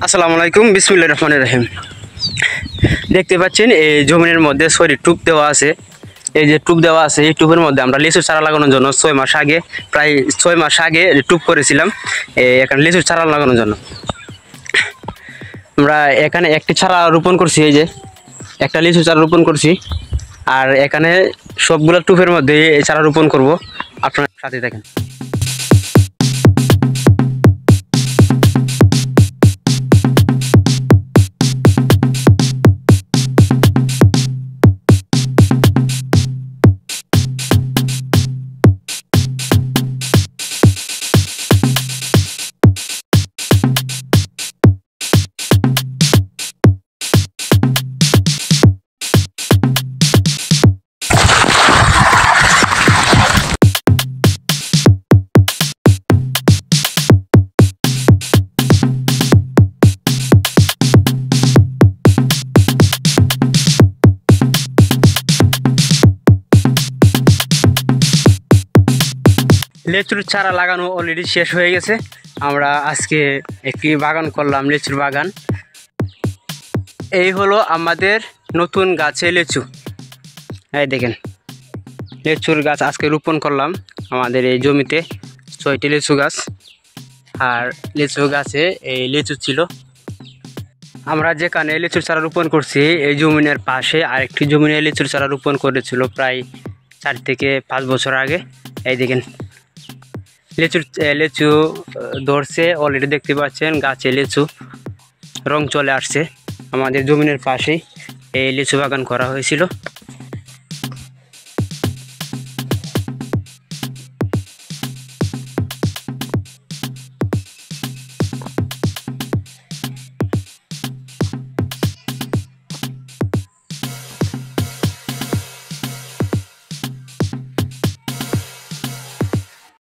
আসসালামু আলাইকুম, বিসমিল্লাহির রহমানির রহিম। দেখতে পাচ্ছেন এই জমিনের মধ্যে সরি টুপ দেওয়া আছে। এই যে টুপ দেওয়া আছে, এই টুপের মধ্যে আমরা লিচুর চারা লাগানোর জন্য 6 মাস আগে প্রায় 6 মাস আগে টুপ করেছিলাম এখানে লিচুর চারা লাগানোর জন্য। আমরা এখানে একটি চারা রোপণ করছি, এই যে একটা লিচু চারা রোপণ করছি, আর এখানে সবগুলো টুপের মধ্যে এই চারা রোপণ করব। আপনারা সাথে দেখেন। লিচুর চারা লাগানো অলরেডি শেষ হয়ে গেছে। আমরা আজকে একটি বাগান করলাম, লিচুর বাগান। এই হলো আমাদের নতুন গাছে লিচু। এই দেখেন, লিচুর গাছ আজকে রোপণ করলাম আমাদের এই জমিতে 6টি লিচু গাছ। আর লিচু গাছে এই লিচু ছিল। আমরা যেখানে লিচুর চারা রোপণ করছি এই জমিনের পাশে আরেকটি জমিনে লিচুর চারা রোপণ করেছিল প্রায় 4 থেকে 5 বছর আগে। এই দেখেন, লিচু ধরছে অলরেডি, দেখতে পাচ্ছেন গাছে লিচু রং চলে আসছে। আমাদের জমিনের পাশেই এই লিচু বাগান করা হয়েছিল।